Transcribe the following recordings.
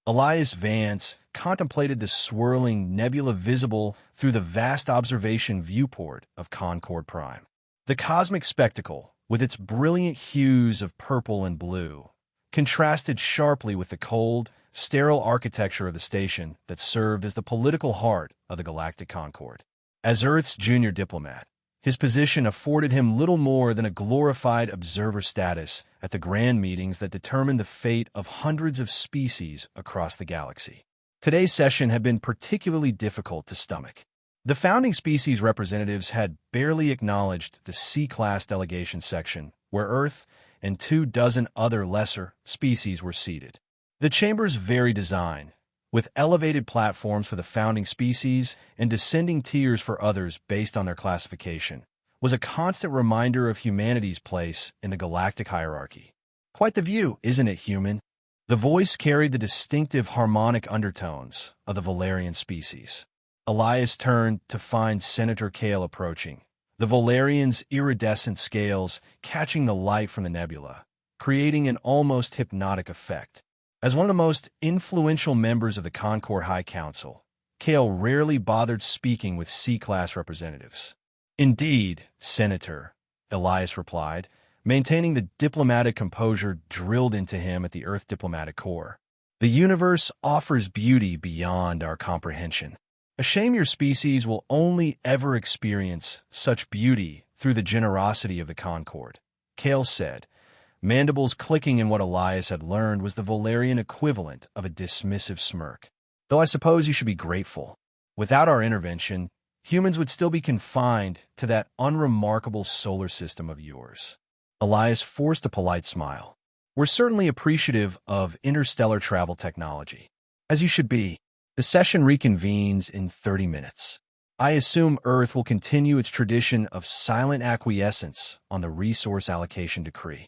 Elias Vance contemplated the swirling nebula visible through the vast observation viewport of Concorde Prime. The cosmic spectacle, with its brilliant hues of purple and blue, contrasted sharply with the cold, sterile architecture of the station that served as the political heart of the galactic Concorde. As Earth's junior diplomat, his position afforded him little more than a glorified observer status at the grand meetings that determined the fate of hundreds of species across the galaxy. Today's session had been particularly difficult to stomach. The founding species representatives had barely acknowledged the C-class delegation section, where Earth and 24 other lesser species were seated. The chamber's very design, with elevated platforms for the founding species and descending tiers for others based on their classification, was a constant reminder of humanity's place in the galactic hierarchy. Quite the view, isn't it, human? The voice carried the distinctive harmonic undertones of the Valerian species. Elias turned to find Senator Kale approaching, the Valerian's iridescent scales catching the light from the nebula, creating an almost hypnotic effect. As one of the most influential members of the Concorde High Council, Kale rarely bothered speaking with C-class representatives. "Indeed, Senator," Elias replied, maintaining the diplomatic composure drilled into him at the Earth Diplomatic Corps. "The universe offers beauty beyond our comprehension. A shame your species will only ever experience such beauty through the generosity of the Concorde," Kale said, mandibles clicking in what Elias had learned was the Valerian equivalent of a dismissive smirk. "Though I suppose you should be grateful. Without our intervention, humans would still be confined to that unremarkable solar system of yours." Elias forced a polite smile. "We're certainly appreciative of interstellar travel technology." "As you should be. The session reconvenes in 30 minutes. I assume Earth will continue its tradition of silent acquiescence on the resource allocation decree."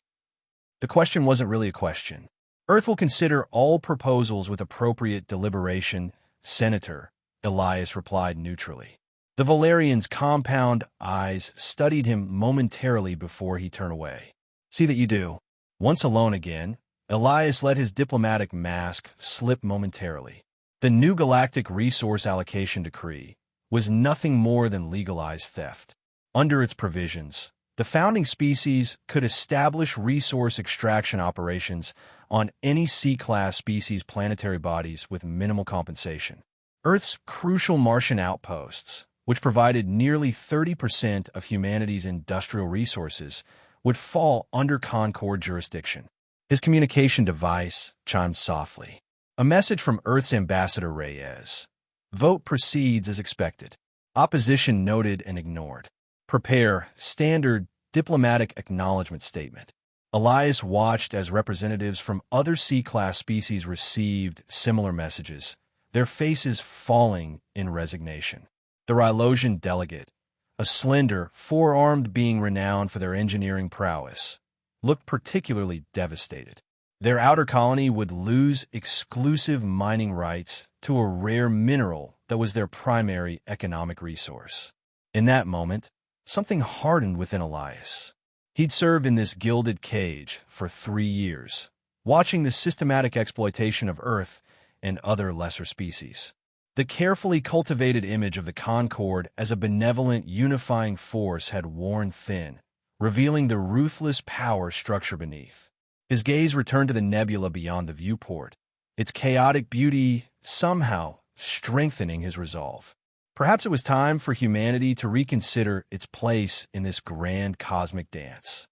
The question wasn't really a question. "Earth will consider all proposals with appropriate deliberation, Senator," Elias replied neutrally. The Valerian's compound eyes studied him momentarily before he turned away. "See that you do." Once alone again, Elias let his diplomatic mask slip momentarily. The new galactic resource allocation decree was nothing more than legalized theft. Under its provisions, the founding species could establish resource extraction operations on any C-class species planetary bodies with minimal compensation. Earth's crucial Martian outposts, which provided nearly 30% of humanity's industrial resources, would fall under Concorde jurisdiction. His communication device chimed softly. A message from Earth's Ambassador Reyes. "Vote proceeds as expected. Opposition noted and ignored. Prepare standard diplomatic acknowledgement statement." Elias watched as representatives from other C-class species received similar messages, their faces falling in resignation. The Rylosian delegate, a slender, four-armed being renowned for their engineering prowess, looked particularly devastated. Their outer colony would lose exclusive mining rights to a rare mineral that was their primary economic resource. In that moment, something hardened within Elias. He'd served in this gilded cage for 3 years, watching the systematic exploitation of Earth and other lesser species. The carefully cultivated image of the Concorde as a benevolent, unifying force had worn thin, revealing the ruthless power structure beneath. His gaze returned to the nebula beyond the viewport, its chaotic beauty somehow strengthening his resolve. Perhaps it was time for humanity to reconsider its place in this grand cosmic dance.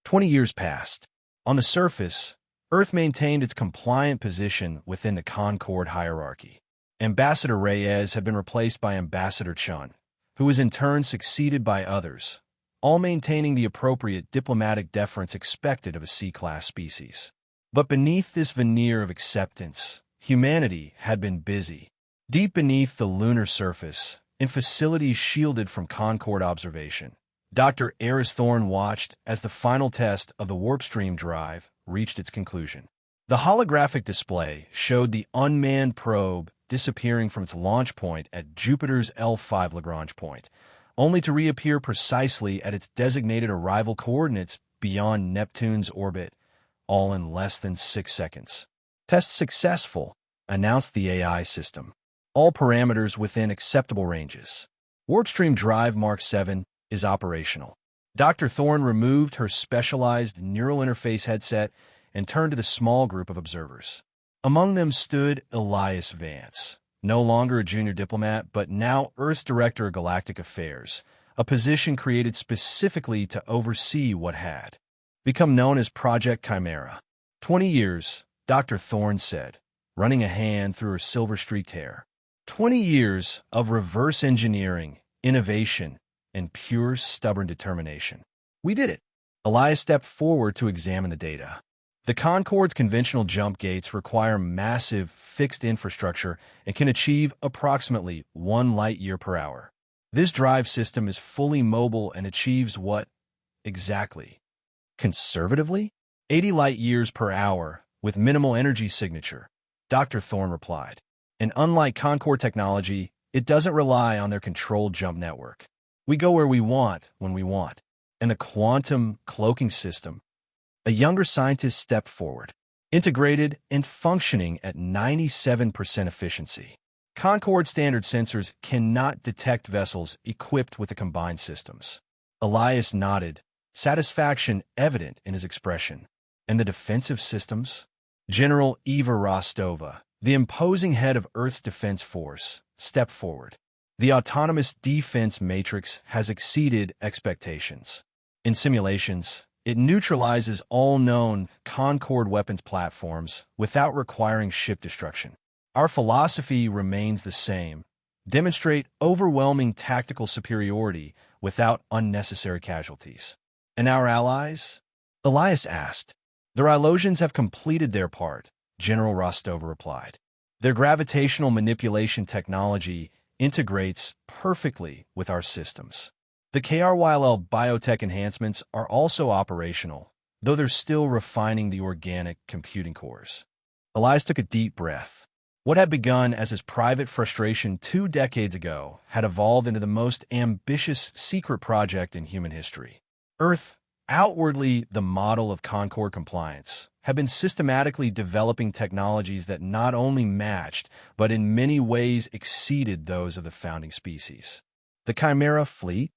20 years passed. On the surface, Earth maintained its compliant position within the Concorde hierarchy. Ambassador Reyes had been replaced by Ambassador Chun, who was in turn succeeded by others, all maintaining the appropriate diplomatic deference expected of a C-class species. But beneath this veneer of acceptance, humanity had been busy. Deep beneath the lunar surface, in facilities shielded from Concorde observation, Dr. Eris Thorne watched as the final test of the warp stream drive reached its conclusion. The holographic display showed the unmanned probe disappearing from its launch point at Jupiter's L5 Lagrange point, only to reappear precisely at its designated arrival coordinates beyond Neptune's orbit, all in less than 6 seconds. "Test successful," announced the AI system. All parameters within acceptable ranges. Warpstream Drive Mark 7 is operational. Dr. Thorne removed her specialized neural interface headset and turned to the small group of observers. Among them stood Elias Vance, no longer a junior diplomat, but now Earth's Director of Galactic Affairs, a position created specifically to oversee what had become known as Project Chimera. 20 years, Dr. Thorne said, running a hand through her silver-streaked hair. 20 years of reverse engineering, innovation, and pure stubborn determination. We did it. Elias stepped forward to examine the data. The Concorde's conventional jump gates require massive, fixed infrastructure and can achieve approximately 1 light-year per hour. This drive system is fully mobile and achieves what exactly? Conservatively? 80 light-years per hour, with minimal energy signature, Dr. Thorne replied. And unlike Concorde technology, it doesn't rely on their controlled jump network. We go where we want, when we want. And the quantum cloaking system. A younger scientist stepped forward, integrated and functioning at 97% efficiency. Concorde standard sensors cannot detect vessels equipped with the combined systems. Elias nodded, satisfaction evident in his expression. And the defensive systems? General Eva Rostova, the imposing head of Earth's Defense Force, stepped forward. The autonomous defense matrix has exceeded expectations. In simulations, it neutralizes all known Concorde weapons platforms without requiring ship destruction. Our philosophy remains the same. Demonstrate overwhelming tactical superiority without unnecessary casualties. And our allies? Elias asked. The Rylosians have completed their part, General Rostova replied. Their gravitational manipulation technology integrates perfectly with our systems. The KRYL biotech enhancements are also operational, though they're still refining the organic computing cores. Elias took a deep breath. What had begun as his private frustration 2 decades ago had evolved into the most ambitious secret project in human history. Earth, outwardly the model of Concorde compliance, had been systematically developing technologies that not only matched, but in many ways exceeded those of the founding species. The Chimera fleet?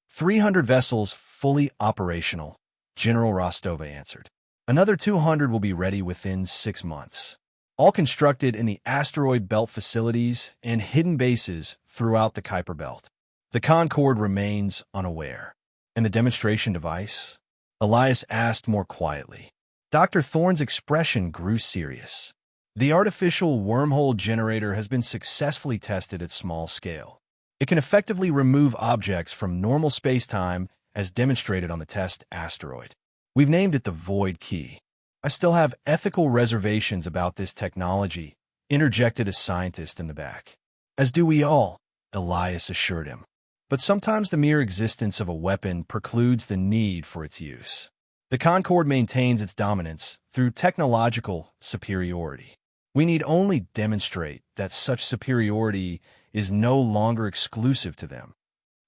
300 vessels fully operational, General Rostova answered. Another 200 will be ready within 6 months. All constructed in the asteroid belt facilities and hidden bases throughout the Kuiper Belt. The Concorde remains unaware. And the demonstration device? Elias asked more quietly. Dr. Thorne's expression grew serious. The artificial wormhole generator has been successfully tested at small scale. It can effectively remove objects from normal spacetime as demonstrated on the test asteroid. We've named it the Void Key. I still have ethical reservations about this technology, interjected a scientist in the back. As do we all, Elias assured him. But sometimes the mere existence of a weapon precludes the need for its use. The Concorde maintains its dominance through technological superiority. We need only demonstrate that such superiority is no longer exclusive to them.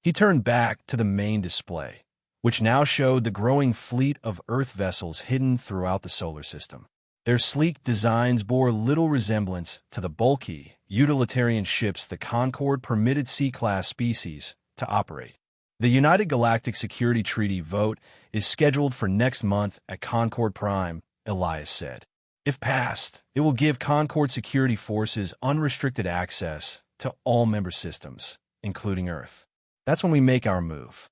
He turned back to the main display, which now showed the growing fleet of Earth vessels hidden throughout the solar system. Their sleek designs bore little resemblance to the bulky, utilitarian ships the Concorde permitted C-class species to operate. The United Galactic Security Treaty vote is scheduled for next month at Concorde Prime, Elias said. If passed, it will give Concorde security forces unrestricted access to all member systems, including Earth. That's when we make our move.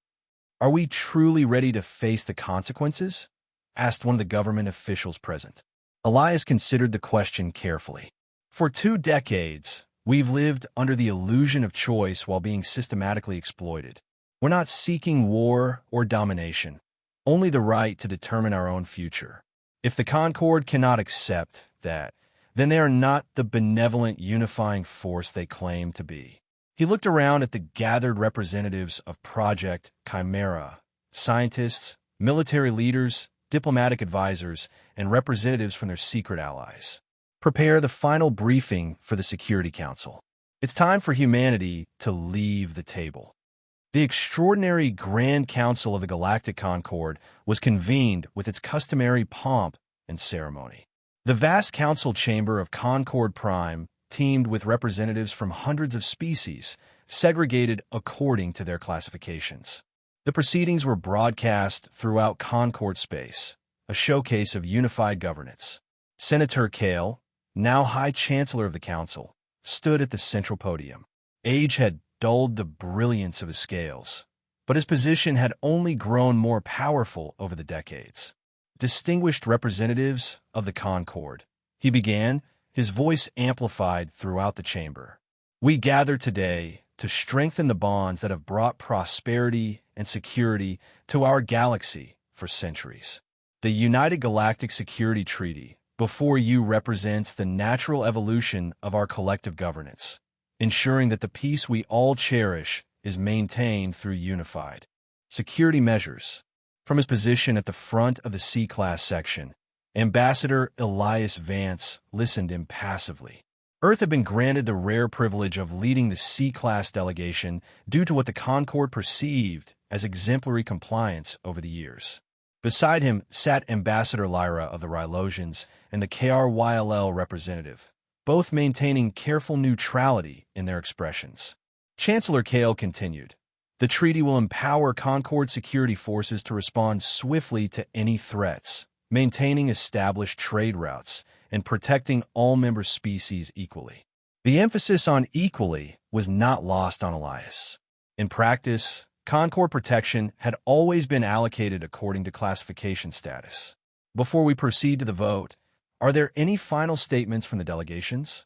Are we truly ready to face the consequences? Asked one of the government officials present. Elias considered the question carefully. For 2 decades, we've lived under the illusion of choice while being systematically exploited. We're not seeking war or domination, only the right to determine our own future. If the Concorde cannot accept that, then they are not the benevolent unifying force they claim to be. He looked around at the gathered representatives of Project Chimera, scientists, military leaders, diplomatic advisors, and representatives from their secret allies. Prepare the final briefing for the Security Council. It's time for humanity to leave the table. The extraordinary Grand Council of the Galactic Concorde was convened with its customary pomp and ceremony. The vast council chamber of Concord Prime teemed with representatives from hundreds of species, segregated according to their classifications. The proceedings were broadcast throughout Concord space, a showcase of unified governance. Senator Kale, now High Chancellor of the Council, stood at the central podium. Age had dulled the brilliance of his scales, but his position had only grown more powerful over the decades. Distinguished representatives of the Concord, he began, his voice amplified throughout the chamber. We gather today to strengthen the bonds that have brought prosperity and security to our galaxy for centuries. The United Galactic Security Treaty before you represents the natural evolution of our collective governance, ensuring that the peace we all cherish is maintained through unified security measures. From his position at the front of the C-Class section, Ambassador Elias Vance listened impassively. Earth had been granted the rare privilege of leading the C-Class delegation due to what the Concord perceived as exemplary compliance over the years. Beside him sat Ambassador Lyra of the Rylosians and the KRYLL representative, both maintaining careful neutrality in their expressions. Chancellor Kale continued, "The treaty will empower Concord security forces to respond swiftly to any threats, maintaining established trade routes, and protecting all member species equally." The emphasis on equally was not lost on Elias. In practice, Concord protection had always been allocated according to classification status. Before we proceed to the vote, are there any final statements from the delegations?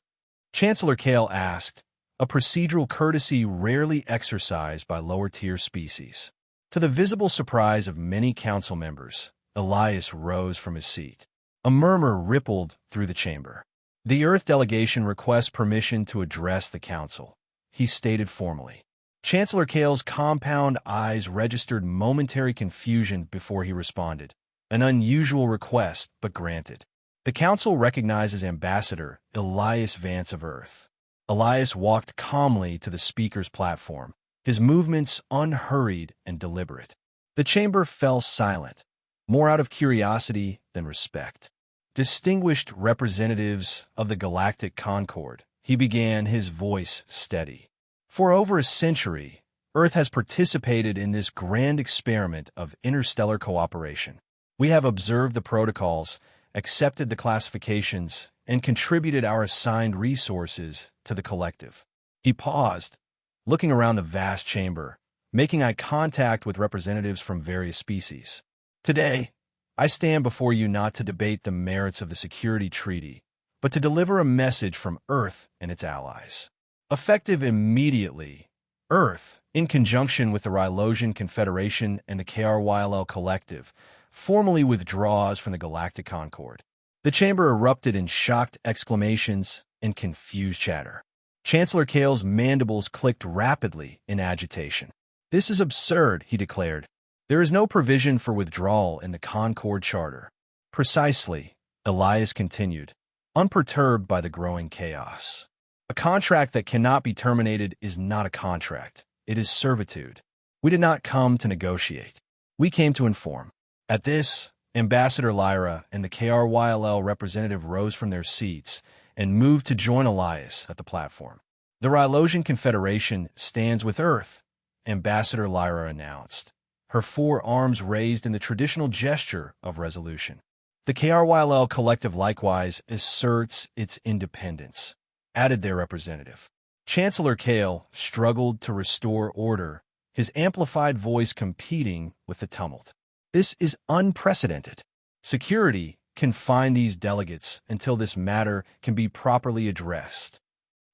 Chancellor Kale asked, a procedural courtesy rarely exercised by lower-tier species. To the visible surprise of many council members, Elias rose from his seat. A murmur rippled through the chamber. The Earth delegation requests permission to address the council, he stated formally. Chancellor Kale's compound eyes registered momentary confusion before he responded. An unusual request, but granted. The council recognizes Ambassador Elias Vance of Earth. Elias walked calmly to the speaker's platform, his movements unhurried and deliberate. The chamber fell silent, more out of curiosity than respect. Distinguished representatives of the Galactic Concord, he began, his voice steady. For over a century, Earth has participated in this grand experiment of interstellar cooperation. We have observed the protocols, accepted the classifications, and contributed our assigned resources to the collective. He paused, looking around the vast chamber, making eye contact with representatives from various species. Today, I stand before you not to debate the merits of the security treaty, but to deliver a message from Earth and its allies. Effective immediately, Earth, in conjunction with the Rylosian Confederation and the KRYLL Collective, formally withdraws from the Galactic Concord. The chamber erupted in shocked exclamations and confused chatter. Chancellor Kale's mandibles clicked rapidly in agitation. "This is absurd," he declared. "There is no provision for withdrawal in the Concord Charter." "Precisely," Elias continued, unperturbed by the growing chaos. "A contract that cannot be terminated is not a contract. It is servitude. We did not come to negotiate. We came to inform." At this, Ambassador Lyra and the KRYLL representative rose from their seats and moved to join Elias at the platform. "The Rylosian Confederation stands with Earth," Ambassador Lyra announced, her four arms raised in the traditional gesture of resolution. "The KRYLL Collective likewise asserts its independence," added their representative. Chancellor Kale struggled to restore order, his amplified voice competing with the tumult. "This is unprecedented. Security confine these delegates until this matter can be properly addressed."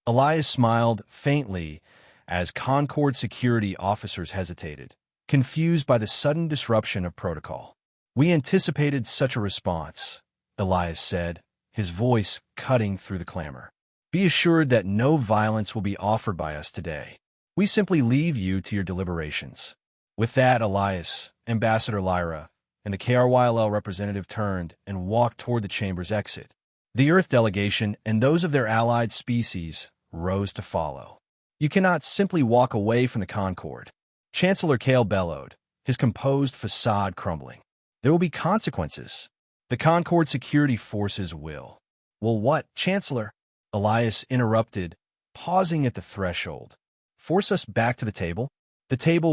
Elias smiled faintly as Concord security officers hesitated, confused by the sudden disruption of protocol. "We anticipated such a response," Elias said, his voice cutting through the clamor. "Be assured that no violence will be offered by us today. We simply leave you to your deliberations." With that, Elias, Ambassador Lyra, and the KRYLL representative turned and walked toward the chamber's exit. The Earth delegation and those of their allied species rose to follow. "You cannot simply walk away from the Concord," Chancellor Kale bellowed, his composed facade crumbling. "There will be consequences." The Concord security forces will. Well, what, Chancellor? Elias interrupted, pausing at the threshold. Force us back to the table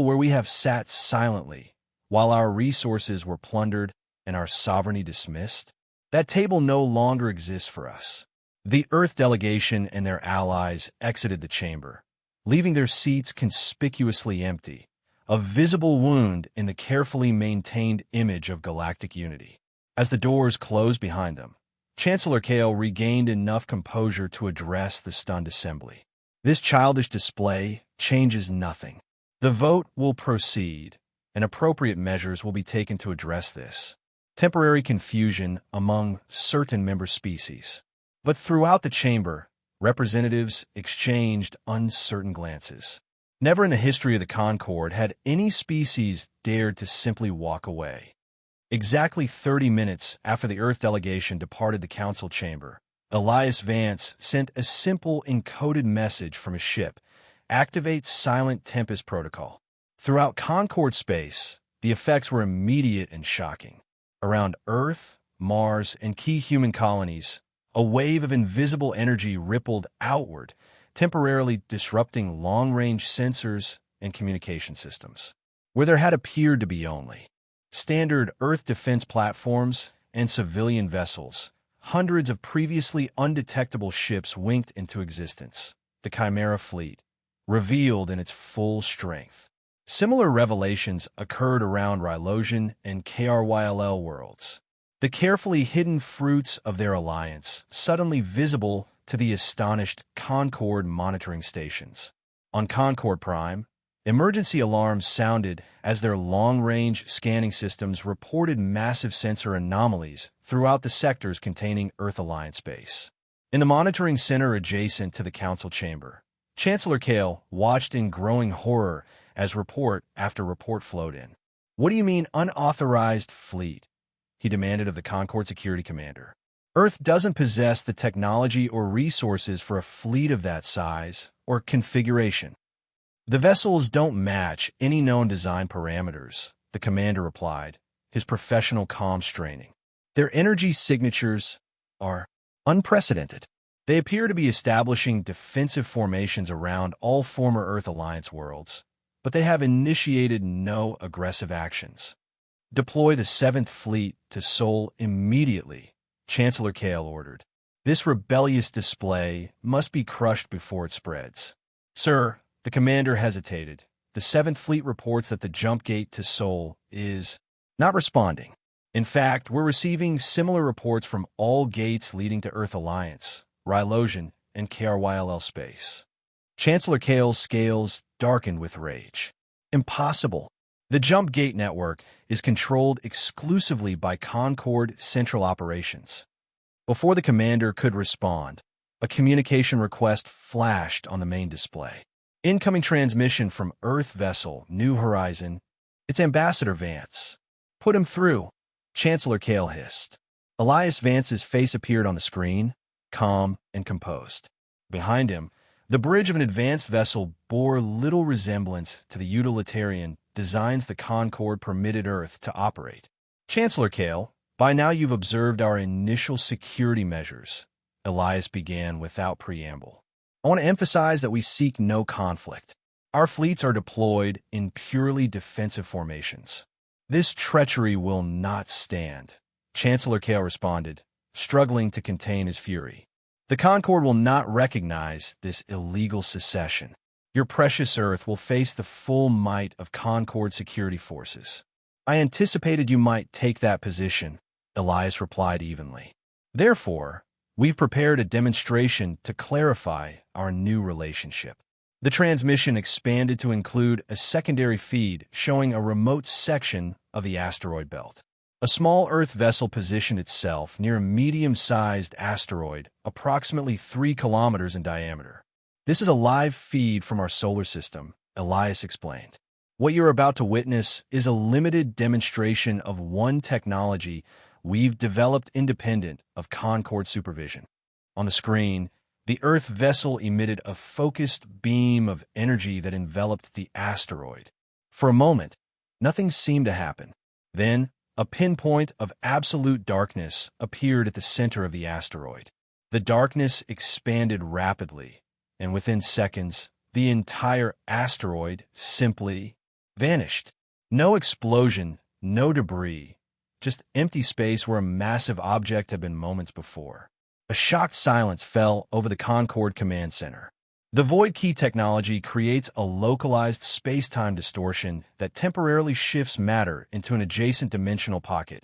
where we have sat silently, while our resources were plundered and our sovereignty dismissed? That table no longer exists for us. The Earth delegation and their allies exited the chamber, leaving their seats conspicuously empty, a visible wound in the carefully maintained image of galactic unity. As the doors closed behind them, Chancellor Kale regained enough composure to address the stunned assembly. This childish display changes nothing. The vote will proceed, and appropriate measures will be taken to address this temporary confusion among certain member species. But throughout the chamber, representatives exchanged uncertain glances. Never in the history of the Concord had any species dared to simply walk away. Exactly 30 minutes after the Earth delegation departed the council chamber, Elias Vance sent a simple encoded message from his ship: activate Silent Tempest Protocol. Throughout Concord space, the effects were immediate and shocking. Around Earth, Mars, and key human colonies, a wave of invisible energy rippled outward, temporarily disrupting long-range sensors and communication systems. Where there had appeared to be only standard Earth defense platforms and civilian vessels, hundreds of previously undetectable ships winked into existence. The Chimera fleet, revealed in its full strength. Similar revelations occurred around Rylosian and KRYLL worlds. The carefully hidden fruits of their alliance, suddenly visible to the astonished Concord monitoring stations. On Concord Prime, emergency alarms sounded as their long-range scanning systems reported massive sensor anomalies throughout the sectors containing Earth Alliance base. In the monitoring center adjacent to the council chamber, Chancellor Kale watched in growing horror as report after report flowed in. "What do you mean, unauthorized fleet?" he demanded of the Concord security commander. "Earth doesn't possess the technology or resources for a fleet of that size or configuration. The vessels don't match any known design parameters," the commander replied, his professional calm straining. "Their energy signatures are unprecedented. They appear to be establishing defensive formations around all former Earth Alliance worlds, but they have initiated no aggressive actions. Deploy the 7th Fleet to Sol immediately," Chancellor Kale ordered. "This rebellious display must be crushed before it spreads." "Sir," the commander hesitated. "The 7th Fleet reports that the jump gate to Sol is not responding. In fact, we're receiving similar reports from all gates leading to Earth Alliance, Rylosian, and KRYLL space." Chancellor Kale's scales darkened with rage. "Impossible. The jump gate network is controlled exclusively by Concord Central Operations." Before the commander could respond, a communication request flashed on the main display. "Incoming transmission from Earth vessel New Horizon. It's Ambassador Vance." "Put him through," Chancellor Kale hissed. Elias Vance's face appeared on the screen, calm and composed. Behind him, the bridge of an advanced vessel bore little resemblance to the utilitarian designs the Concord permitted Earth to operate. "Chancellor Kale, by now you've observed our initial security measures," Elias began without preamble. "I want to emphasize that we seek no conflict. Our fleets are deployed in purely defensive formations. This treachery will not stand," Chancellor Kale responded, struggling to contain his fury. "The Concord will not recognize this illegal secession. Your precious Earth will face the full might of Concord security forces." "I anticipated you might take that position," Elias replied evenly. "Therefore, we've prepared a demonstration to clarify our new relationship." The transmission expanded to include a secondary feed showing a remote section of the asteroid belt. A small Earth vessel positioned itself near a medium-sized asteroid, approximately 3 kilometers in diameter. "This is a live feed from our solar system," Elias explained. "What you're about to witness is a limited demonstration of one technology we've developed independent of Concord supervision." On the screen, the Earth vessel emitted a focused beam of energy that enveloped the asteroid. For a moment, nothing seemed to happen. Then, A pinpoint of absolute darkness appeared at the center of the asteroid. The darkness expanded rapidly, and within seconds, the entire asteroid simply vanished. No explosion, no debris, just empty space where a massive object had been moments before. A shocked silence fell over the Concorde Command Center. The void key technology creates a localized space-time distortion that temporarily shifts matter into an adjacent dimensional pocket,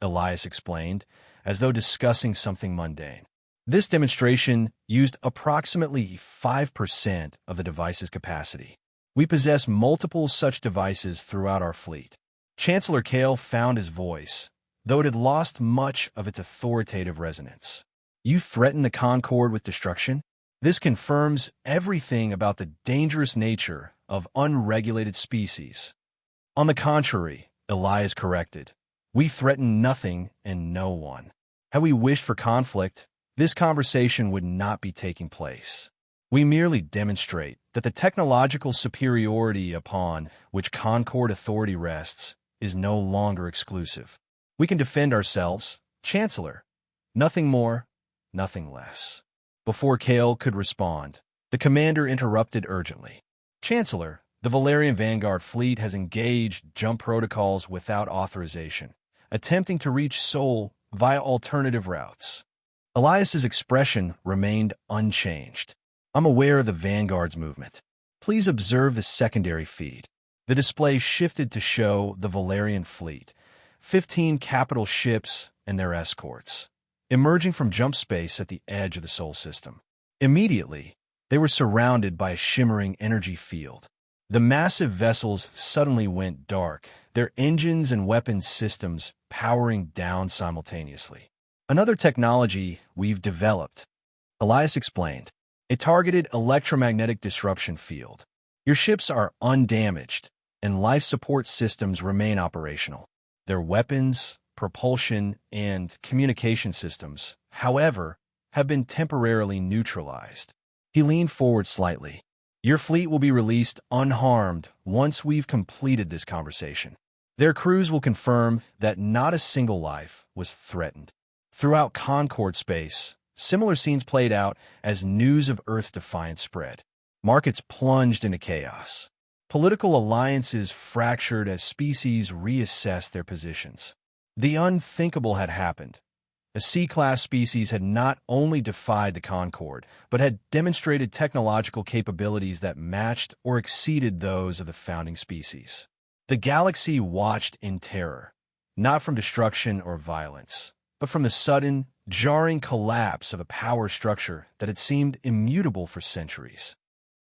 Elias explained, as though discussing something mundane. This demonstration used approximately 5% of the device's capacity. We possess multiple such devices throughout our fleet. Chancellor Kale found his voice, though it had lost much of its authoritative resonance. You threaten the Concorde with destruction? This confirms everything about the dangerous nature of unregulated species. On the contrary, Elias corrected, we threaten nothing and no one. Had we wished for conflict, this conversation would not be taking place. We merely demonstrate that the technological superiority upon which Concorde authority rests is no longer exclusive. We can defend ourselves, Chancellor. Nothing more, nothing less. Before Kale could respond, the commander interrupted urgently. Chancellor, the Valerian Vanguard fleet has engaged jump protocols without authorization, attempting to reach Sol via alternative routes. Elias's expression remained unchanged. I'm aware of the Vanguard's movement. Please observe the secondary feed. The display shifted to show the Valerian fleet, 15 capital ships and their escorts, emerging from jump space at the edge of the Sol system. Immediately, they were surrounded by a shimmering energy field. The massive vessels suddenly went dark, their engines and weapons systems powering down simultaneously. Another technology we've developed, Elias explained, a targeted electromagnetic disruption field. Your ships are undamaged, and life support systems remain operational. Their weapons, propulsion, and communication systems, however, have been temporarily neutralized. He leaned forward slightly. Your fleet will be released unharmed once we've completed this conversation. Their crews will confirm that not a single life was threatened. Throughout Concorde space, similar scenes played out as news of Earth's defiance spread. Markets plunged into chaos. Political alliances fractured as species reassessed their positions. The unthinkable had happened. A C-class species had not only defied the Concorde, but had demonstrated technological capabilities that matched or exceeded those of the founding species. The galaxy watched in terror, not from destruction or violence, but from the sudden, jarring collapse of a power structure that had seemed immutable for centuries.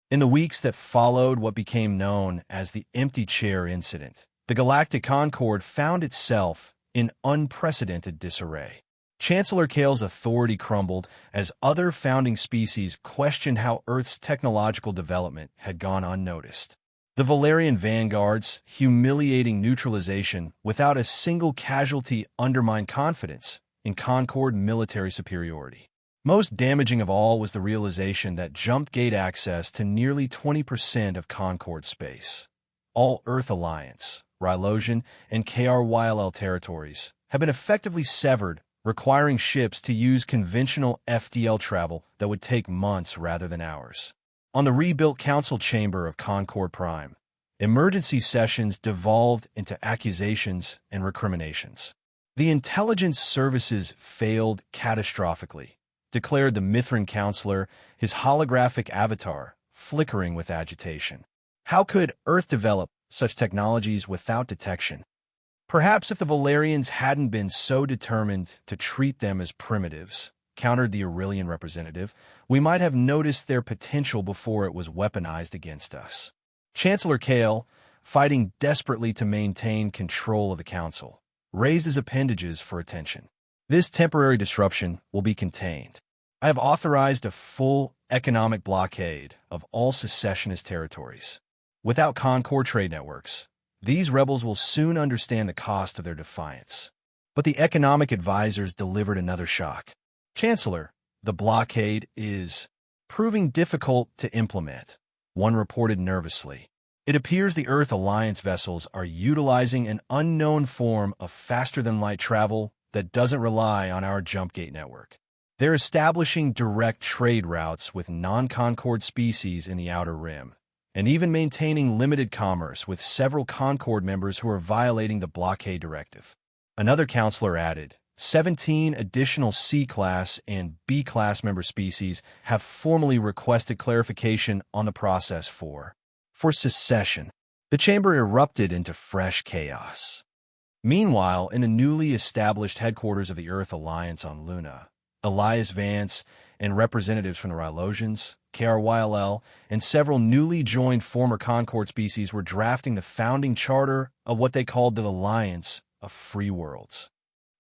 In the weeks that followed what became known as the empty chair incident, the Galactic Concorde found itself in unprecedented disarray. Chancellor Kale's authority crumbled as other founding species questioned how Earth's technological development had gone unnoticed. The Valerian Vanguard's humiliating neutralization without a single casualty undermined confidence in Concorde military superiority. Most damaging of all was the realization that jump gate access to nearly 20% of Concorde space, all Earth Alliance, Rylosian, and KRYLL territories, have been effectively severed, requiring ships to use conventional FDL travel that would take months rather than hours. On the rebuilt council chamber of Concorde Prime, emergency sessions devolved into accusations and recriminations. The intelligence services failed catastrophically, declared the Mithran counselor, his holographic avatar flickering with agitation. How could Earth develop such technologies without detection? Perhaps if the Valerians hadn't been so determined to treat them as primitives, countered the Aurelian representative, we might have noticed their potential before it was weaponized against us. Chancellor Kale, fighting desperately to maintain control of the council, raised his appendages for attention. This temporary disruption will be contained. I have authorized a full economic blockade of all secessionist territories. Without Concorde trade networks, these rebels will soon understand the cost of their defiance. But the economic advisors delivered another shock. Chancellor, the blockade is proving difficult to implement, one reported nervously. It appears the Earth Alliance vessels are utilizing an unknown form of faster-than-light travel that doesn't rely on our jump gate network. They're establishing direct trade routes with non-Concord species in the Outer Rim, and even maintaining limited commerce with several Concord members who are violating the blockade directive. Another counselor added, 17 additional C-class and B-class member species have formally requested clarification on the process for secession. The chamber erupted into fresh chaos. Meanwhile, in the newly established headquarters of the Earth Alliance on Luna, Elias Vance and representatives from the Rylosians, KRYLL, and several newly joined former Concord species were drafting the founding charter of what they called the Alliance of Free Worlds.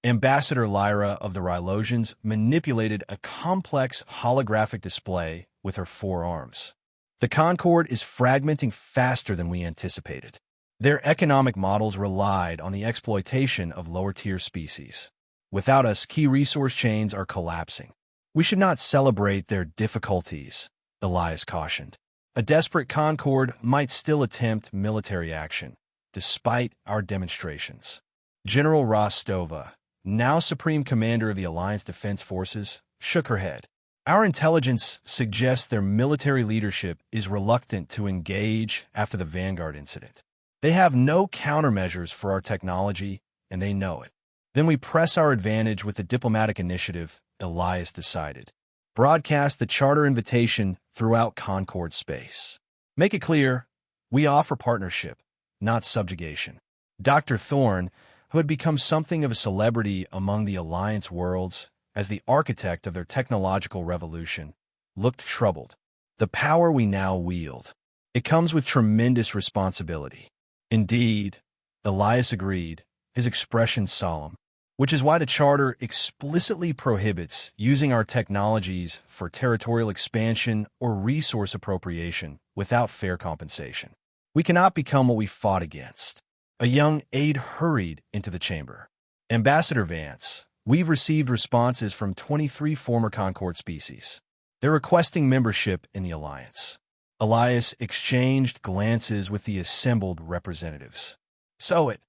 Ambassador Lyra of the Rylosians manipulated a complex holographic display with her 4 arms. The Concord is fragmenting faster than we anticipated. Their economic models relied on the exploitation of lower-tier species. Without us, key resource chains are collapsing. We should not celebrate their difficulties, Elias cautioned. A desperate Concord might still attempt military action, despite our demonstrations. General Rostova, now Supreme Commander of the Alliance Defense Forces, shook her head. Our intelligence suggests their military leadership is reluctant to engage after the Vanguard incident. They have no countermeasures for our technology, and they know it. Then we press our advantage with the diplomatic initiative, Elias decided. Broadcast the charter invitation throughout Concord space. Make it clear, we offer partnership, not subjugation. Dr. Thorne, who had become something of a celebrity among the Alliance worlds as the architect of their technological revolution, looked troubled. The power we now wield, it comes with tremendous responsibility. Indeed, Elias agreed, his expression solemn, which is why the Charter explicitly prohibits using our technologies for territorial expansion or resource appropriation without fair compensation. We cannot become what we fought against. A young aide hurried into the chamber. Ambassador Vance, we've received responses from 23 former Concord species. They're requesting membership in the Alliance. Elias exchanged glances with the assembled representatives. So it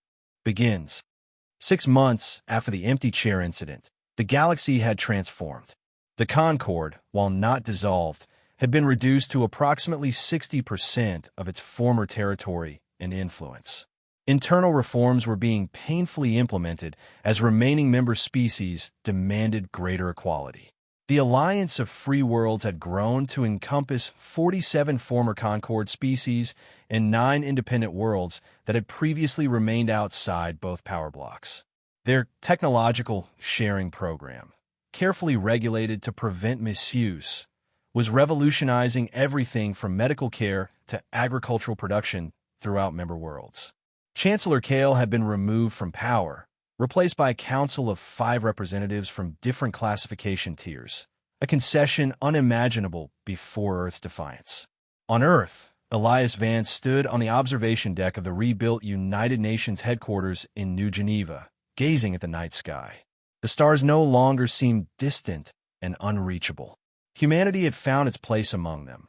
begins. 6 months after the empty chair incident, the galaxy had transformed. The Concord, while not dissolved, had been reduced to approximately 60% of its former territory and influence. Internal reforms were being painfully implemented as remaining member species demanded greater equality. The Alliance of Free Worlds had grown to encompass 47 former Concord species and 9 independent worlds that had previously remained outside both power blocks. Their technological sharing program, carefully regulated to prevent misuse, was revolutionizing everything from medical care to agricultural production throughout member worlds. Chancellor Kale had been removed from power, replaced by a council of 5 representatives from different classification tiers, a concession unimaginable before Earth's defiance. On Earth, Elias Vance stood on the observation deck of the rebuilt United Nations headquarters in New Geneva, gazing at the night sky. The stars no longer seemed distant and unreachable. Humanity had found its place among them,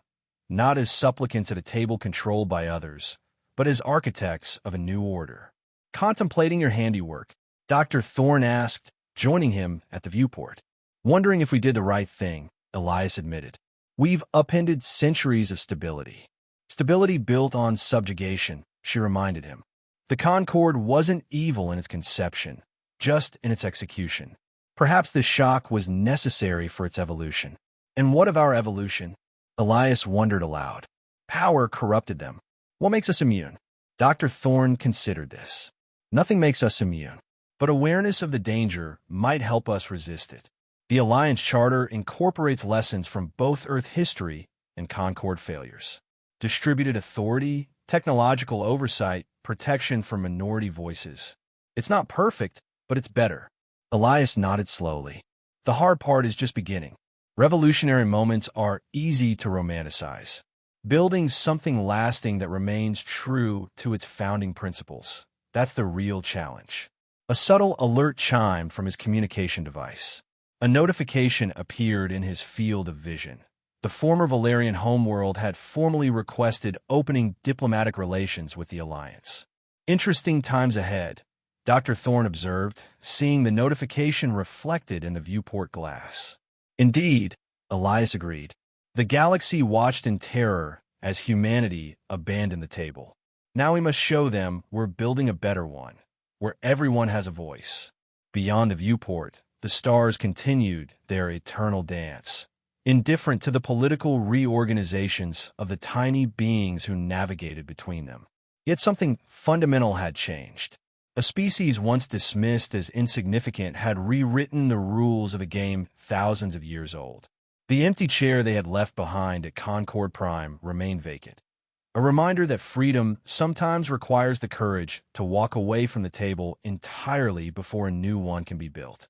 not as supplicants at a table controlled by others, but as architects of a new order. Contemplating your handiwork, Dr. Thorne asked, joining him at the viewport. Wondering if we did the right thing, Elias admitted. We've upended centuries of stability. Stability built on subjugation, she reminded him. The Concord wasn't evil in its conception, just in its execution. Perhaps this shock was necessary for its evolution. And what of our evolution? Elias wondered aloud. Power corrupted them. What makes us immune? Dr. Thorne considered this. Nothing makes us immune, but awareness of the danger might help us resist it. The Alliance Charter incorporates lessons from both Earth history and Concord failures. Distributed authority, technological oversight, protection for minority voices. It's not perfect, but it's better. Elias nodded slowly. The hard part is just beginning. Revolutionary moments are easy to romanticize. Building something lasting that remains true to its founding principles. That's the real challenge. A subtle alert chimed from his communication device. A notification appeared in his field of vision. The former Valerian homeworld had formally requested opening diplomatic relations with the Alliance. Interesting times ahead, Dr. Thorne observed, seeing the notification reflected in the viewport glass. Indeed, Elias agreed. The galaxy watched in terror as humanity abandoned the table. Now we must show them we're building a better one, where everyone has a voice. Beyond the viewport, the stars continued their eternal dance, indifferent to the political reorganizations of the tiny beings who navigated between them. Yet something fundamental had changed. A species once dismissed as insignificant had rewritten the rules of a game thousands of years old. The empty chair they had left behind at Concord Prime remained vacant. A reminder that freedom sometimes requires the courage to walk away from the table entirely before a new one can be built.